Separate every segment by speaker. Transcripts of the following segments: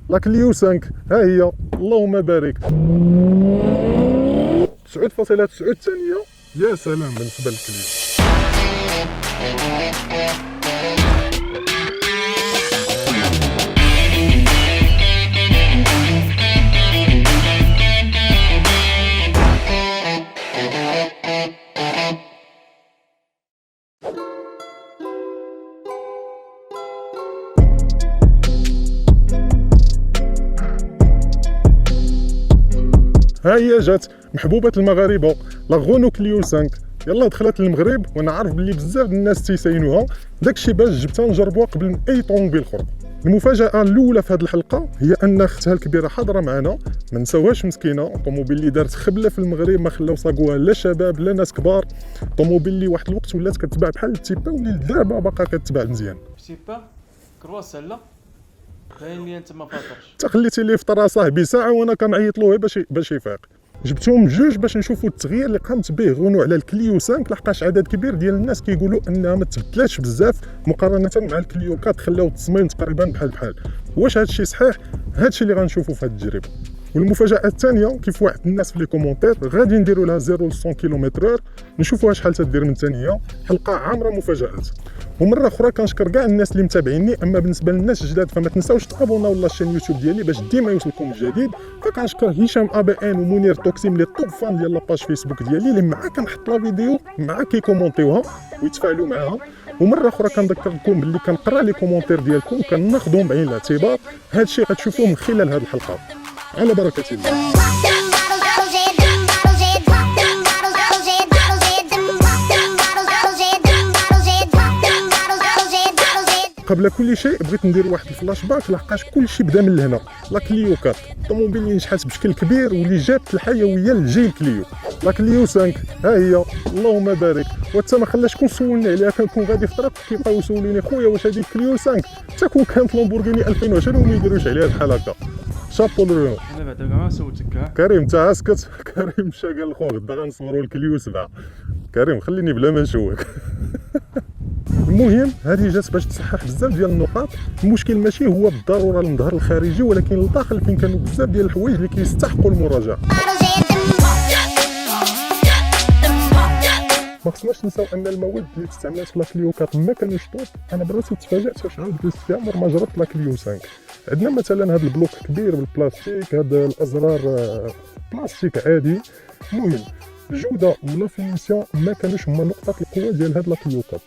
Speaker 1: لا كليو 5 ها هي، اللهم بارك. 9.9 ثانيه، يا سلام بالنسبه للكليو. ها هي جات محبوبة المغاربة لا غونو كليو 5. يلا دخلت للمغرب، وانا عارف بلي بزاف ديال الناس تيساينوها، داكشي باش جبتها نجربوها قبل من اي طوموبيل اخرى. المفاجأة الأولى في هذه الحلقة هي أن أختها الكبيرة حاضرة معنا، ما نساوهاش مسكينة. طوموبيل اللي دارت خبلة في المغرب، ما خلاو صاقوها لا شباب لا ناس كبار. طوموبيل اللي واحد الوقت ولات كتباع بحال التيبا، واللي دابا باقا كتباع مزيان.
Speaker 2: تيبا كرواسون لا باين لي انت ما فاطرش.
Speaker 1: انت خليتي لي يفطر صاحبي ساعة وانا كنعيط له باش يفيق. جبتهم جوج باش نشوفوا التغيير اللي قامت به غونو على الكليو 5، لحقاش عدد كبير ديال الناس كيقولوا انها ما تبدلاتش بزاف مقارنه مع الكليو 4، خلاو التصميم تقريبا بحال. واش هذا الشيء صحيح؟ هذا الشيء اللي غنشوفوا في هذه التجربه. والمفاجاه الثانيه، كيف واحد الناس في لي كومونتير غادي نديروا لها 0 ل 100 كيلومتر، نشوفوها شحال تدير من ثانيه. حلقه عامره مفاجات. ومره اخرى كنشكر كاع الناس اللي متابعيني، اما بالنسبه للناس الجداد فما تنساوش تابوناو لاشين يوتيوب ديالي باش ديما يوصلكم الجديد. فكنشكر هشام ABN ومنير توكسيم لي طوب فان ديال لاباج فيسبوك ديالي، اللي معاه كنحط لا فيديو معاه كيكومونتيوها ويتفاعلوا معاها. ومره اخرى كنذكركم باللي كنقرا لي كومونتير ديالكم وكناخذهم بعين الاعتبار. هذا الشيء غتشوفوه من خلال هذه الحلقه. على بركه الله. قبل كل شيء بغيت ندير واحد الفلاش باك، لحقاش كل شيء بدا من هنا. لا كليو 4 الطوموبيل اللي نجحت بشكل كبير واللي جابت الحيويه لجيل كليو. لا كليو 5 ها هي، اللهم بارك. وحتى ما خلاش كون سولني عليها، كنكون غادي في الطريق كيبقاو يسولوني خويا واش هذه كليو 5 حتى كون كانت لامبورغيني 2020 وما يديروش عليها بحال هكا. شابو لو.
Speaker 2: انا بعدا كاع ما سولتك.
Speaker 1: كريم انت اسكت. كريم مشى قال لخوه غدا غنصوروا الكليو 7. كريم خليني بلا ما نشوك. المهم هذه جات باش تصحح بزاف ديال النقاط. المشكل ماشي هو بالضروره المظهر الخارجي، ولكن الداخل فين كانوا بزاف ديال الحوايج اللي كيستحقوا المراجعه. ما خصناش نساو ان المواد اللي استعملات في لاكليو 4 ما كانوش طوب. انا براسي تفاجات فاش عاود جلست فيها عمر ما جربت لاكليو 5. عندنا مثلا هذا البلوك كبير بالبلاستيك، هذا الازرار بلاستيك عادي. المهم الجوده ولا فينيسيون ما كانوش هما نقطه القوه ديال هذا لاكليو 4.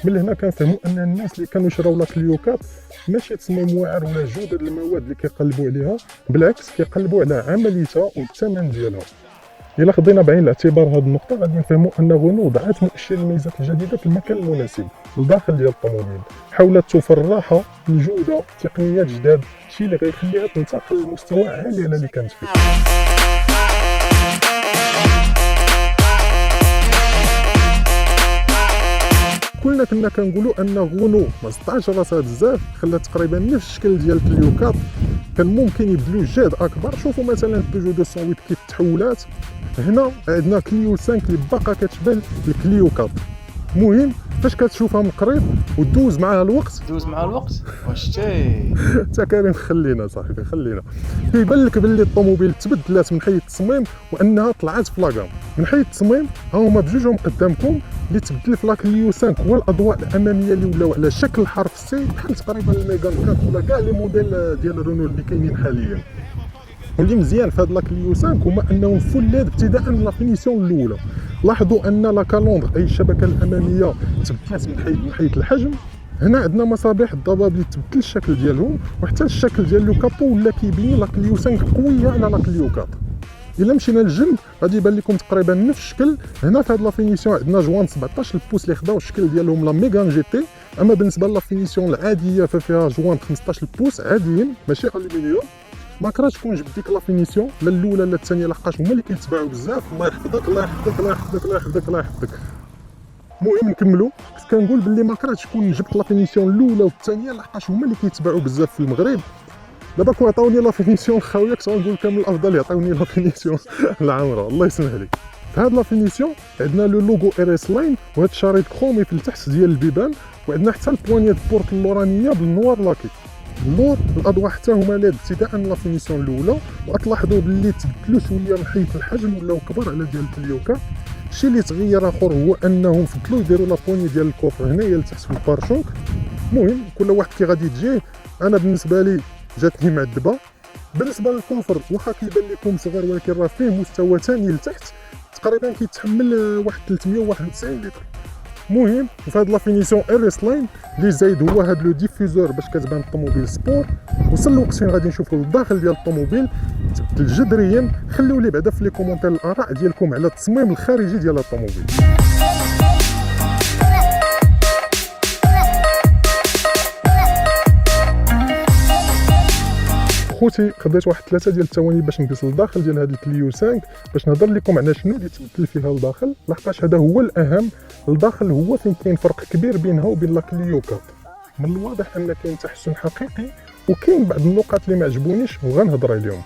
Speaker 1: من هنا كنفهموا ان الناس اللي كانوا شراو لاكليو 4 ماشي تصميم واعر ولا جوده المواد اللي كيقلبوا عليها، بالعكس كيقلبوا على عمليتها والثمن ديالها. الا خدينا بعين الاعتبار هذه النقطه غادي نفهموا ان غونو وضعت مؤشر الميزات الجديده في المكان المناسب الداخل ديال الطوموبيل. حاولت توفر الراحه، الجوده، تقنيات جداد، الشيء اللي غيخليها تنتقل لمستوى عالي على اللي كانت فيه. كلنا كنا كنقولوا ان غونو ما سطعش راسها بزاف، خلات تقريبا نفس الشكل ديال كليو 4. كان ممكن يبدلوا جهد اكبر. شوفوا مثلا بيجو 208 كيف تحولات. هنا عندنا كليو 5 اللي باقا كتشبه الكليو 4. المهم فاش كتشوفها من قريب ودوز معها الوقت
Speaker 2: واش تي
Speaker 1: تا كريم خلينا صاحبي خلينا، كيبان لك باللي الطوموبيل تبدلات من حيث التصميم وانها طلعت في لاكام. من حيث التصميم ها هما بجوجهم قدامكم. اللي تبدل في لاكليو 5 هو الاضواء الاماميه اللي ولاو على شكل حرف سي، بحال تقريبا الميغان 4 ولا كاع لي موديل ديال رونو اللي كاينين حاليا. واللي مزيان في هاد لاكليو 5 هما انهم فول ليد ابتداء من لا فينيسيون الاولى. لاحظوا ان لا كالوندر اي الشبكه الاماميه تبدلات من حيث الحجم. هنا عندنا مصابيح الضباب اللي تبدل الشكل ديالهم، وحتى الشكل ديال لو كابو ولا كيبين لاكليو 5 قويه على لاكليو 4. الا مشينا للجنب غادي يبان لكم تقريبا نفس الشكل. هنا في هاد لا فينيسيون عندنا جوان 17 البوس اللي خداو الشكل ديالهم لا ميغان جي تي. اما بالنسبه لا فينيسيون العاديه ففيها جوان 15 البوس عاديين ماشي الومنيوم. ما كرهتش تكون جبت ديك لا فينيسيون لا الاولى لا الثانيه، لحقاش هما اللي كيتباعوا بزاف. الله يحفظك الله يحفظك الله يحفظك الله يحفظك الله يحفظك. المهم نكملوا. كنت كنقول باللي ما كرهتش تكون جبت لا فينيسيون الاولى والثانيه، لحقاش هما اللي كيتباعوا بزاف في المغرب. دابا كون عطاوني لا فينيسيون خاويه كنت غنقول كان من الافضل يعطيوني لا فينيسيون العامره. الله يسمح لي. في هاد لا فينيسيون عندنا لو لوغو ار اس لاين وهاد الشريط كرومي في التحت ديال البيبان، وعندنا حتى البوانيه بورت اللورانيه بالنوار لاكي. اللور الاضواء حتى هما لاد ابتداء من لا فينيسيون الاولى، وغتلاحظوا باللي تبدلوا شويه من حيث الحجم ولاو كبار على ديال الكليوكا. الشيء اللي تغير اخر هو انهم فضلوا يديروا لا بوني ديال الكوفر هنايا لتحت في البارشونك. المهم كل واحد كي غادي تجيه، انا بالنسبه لي جاتني معذبه. بالنسبه للكوفر واخا كيبان لكم صغير ولكن راه فيه مستوى ثاني لتحت، تقريبا كيتحمل واحد 391 لتر. المهم في هاد لا فينيسيون ار اس لاين اللي زايد هو هاد لو ديفيزور باش كتبان الطوموبيل سبور. وصل الوقت فين غادي نشوفوا الداخل ديال الطوموبيل تبدل جذريا. خليو لي بعدا في لي كومونتير الاراء ديالكم على التصميم الخارجي ديال الطوموبيل. خوتي خديت واحد 3 ديال الثواني باش نجلس للداخل ديال هاد الكليو 5 باش نهضر لكم على شنو اللي تبدل فيها لداخل، لحقاش هذا هو الاهم. لداخل هو فين كاين فرق كبير بينها وبين لا كليو 4. من الواضح ان كاين تحسن حقيقي، وكاين بعض النقاط اللي ما عجبونيش وغنهضر عليهم.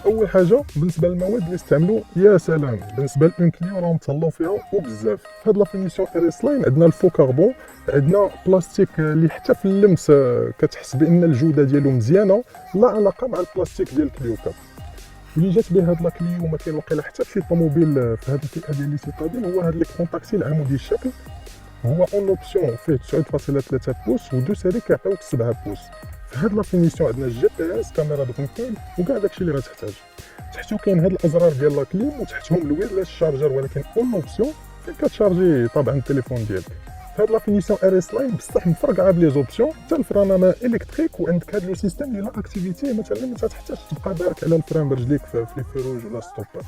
Speaker 1: اول حاجه بالنسبه للمواد اللي استعملوا، يا سلام، بالنسبه للون كليو راهم تهلاو فيها وبزاف. هاد لا فينيسيون ار اس لاين عندنا الفو كاربون، عندنا بلاستيك اللي حتى في اللمس كتحس بان الجوده ديالو مزيانه، لا علاقه مع البلاستيك ديال كليو 4. اللي جات به هاد لا كليو ما كاين واقيلا حتى في شي طوموبيل في هاد الفئه ديال لي سيتادين، هو هاد لي كونتاكسي العمودي الشكل. هو اون اوبسيون فيه 9.3 بوس ودو سيري كيعطيوك 7 بوس. في هاد لا فينيسيون عندنا الجي بي اس، كاميرا بكونترول وكاع داكشي اللي غتحتاج. تحتو كاين هاد الازرار ديال لا كليم وتحتهم الويرلس شارجر، ولكن اون اوبسيون فين كتشارجي طبعا التليفون ديالك. هاد لا فينيسيون ار اس لاين بصح مفرقعه بلي زوبسيون، حتى الفرامه الكتريك، وعندك هاد لو سيستيم ديال اكتيفيتي، مثلا ما تحتاجش تبقى دارك على الفرام برجليك في لي فيروج ولا ستوبر.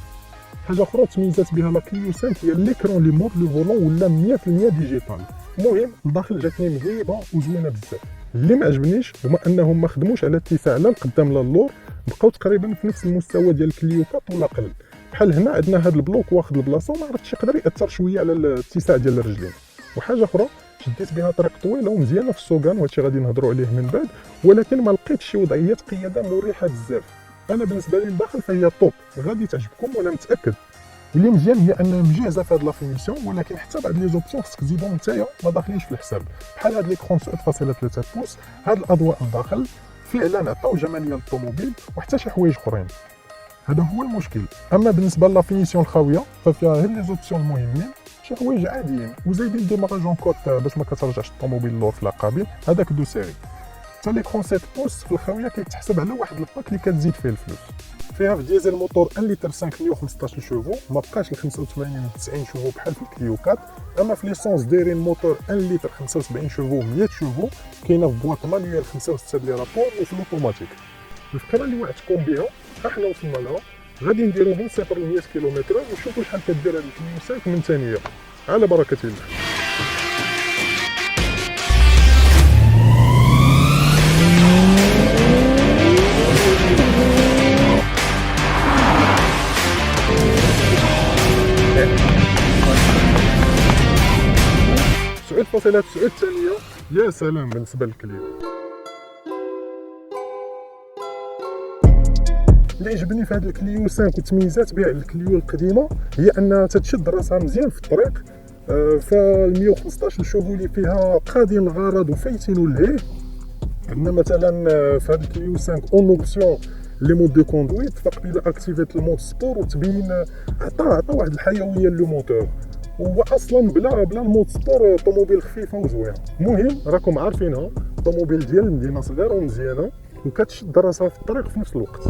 Speaker 1: حاجه اخرى تميزات بها لا كليو 5 هي ليكرون اللي مور لو فولون ولا 100% ديجيتال. المهم الداخل جاتني مهيبه وزوينه بزاف. اللي ما عجبنيش هما انهم ما خدموش على اتساع لا القدام لا اللور، بقاو تقريبا في نفس المستوى ديال الكليو 4 ولا قل. بحال هنا عندنا هذا البلوك واخد البلاصه، وما عرفتش يقدر ياثر شويه على الاتساع ديال الرجلين. وحاجه اخرى شديت بها طريق طويله ومزيانه في السوقان، وهادشي غادي نهضروا عليه من بعد، ولكن ما لقيتش شي وضعيات قياده مريحه بزاف. انا بالنسبه لي الداخل فهي طوب، غادي تعجبكم وانا متاكد. اللي مزيان هي انها مجهزه في هاد لا فينيسيون، ولكن حتى بعد لي زوبسيون خصك تزيدهم نتايا ما داخلينش في الحساب، بحال هاد ليكرون 7.3 بوس، هاد الاضواء الداخل فعلا عطاو جماليه للطوموبيل، وحتى شي حوايج اخرين. هذا هو المشكل. اما بالنسبه لا فينيسيون الخاويه ففيها غير لي زوبسيون المهمين، شي حوايج عاديين، وزايدين ديماراجون كوت باش ما كترجعش الطوموبيل اللور في العقابين، هذاك دو سيري. حتى ليكرون 7 بوس في الخاويه كيتحسب على واحد الباك اللي كتزيد فيه الفلوس. فيها في ديزل موتور 1 لتر 515 شوفو، ما بقاش ل 85 و 90 شوفو بحال في الكليو 4. اما في ليسونس دايرين موتور 1 لتر 75 شوفو 100 شوفو، كاينه في بواط مانيوال 5 و6 لي رابور، وفي الاوتوماتيك. الفكره اللي وعدتكم بها احنا وصلنا لها، غادي نديرو من 0 ل 100 كيلومتر ونشوفوا شحال كدير هاد الكليو 5 من ثانيه. على بركه الله. سؤال فاصلات سؤال ثانيه، يا سلام بالنسبه للكليو. اللي عجبني في هذا الكليو 5 وتميزات بها على الكليو القديمه هي انها تتشد راسها مزيان في الطريق. فال 115 شوفو اللي فيها قادين الغرض وفايتين لهيه. عندنا مثلا في هذا الكليو 5 اون اوبسيون لي مود دو كوندويت، فقبيله اكتيفيت المود سبور وتبين عطا واحد الحيويه لو موتور. هو اصلا بلا المود سبور طوموبيل خفيفه وزوينه. المهم راكم عارفينها، طوموبيل ديال المدينه صغيره ومزيانه وكتشد راسها في الطريق في نفس الوقت.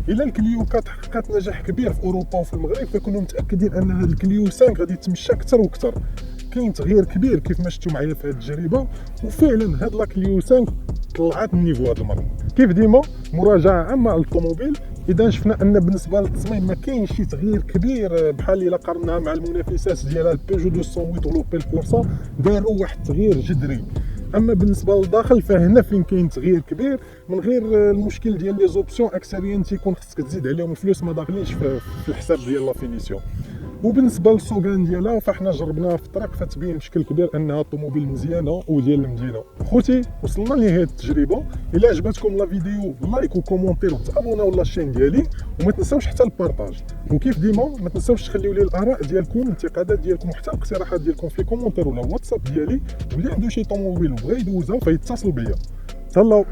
Speaker 1: الى الكليو 4 حققت نجاح كبير في اوروبا وفي المغرب، فكنا متاكدين ان هذا الكليو 5 غادي يتمشى اكثر واكثر. كاين تغيير كبير كيف ما شفتوا معايا في هذه التجربه، وفعلا هاد لا كليو 5 طلعت من نيفو هاد المره. كيف ديما مراجعه عامه للطوموبيل، اذا شفنا ان بالنسبه للتصميم ما كاينش شي تغيير كبير بحال الا قارناها مع المنافسات ديالها البيجو 208 ولوبيل كورسا، داروا واحد التغيير جذري. اما بالنسبه للداخل فهنا فين كاين تغيير كبير، من غير المشكل ديال لي زوبسيون اكثريا تيكون خصك تزيد عليهم الفلوس ما داخلينش في الحساب ديال لا فينيسيون. وبالنسبه للسوغان ديالها فاحنا جربناها في الطريق فتبين بشكل كبير انها طوموبيل مزيانه وديال المدينه. خوتي وصلنا لنهايه التجربه. الا عجبتكم لا فيديو لايك وكومونتير وتابوناو لاشين ديالي وما تنساوش حتى البارطاج. وكيف ديما ما تنساوش تخليو لي الاراء ديالكم الانتقادات ديالكم وحتى الاقتراحات ديالكم في كومونتير ولا الواتساب ديالي. واللي عنده شي طوموبيل وبغى يدوزها فيتصل بيا. تهلاو.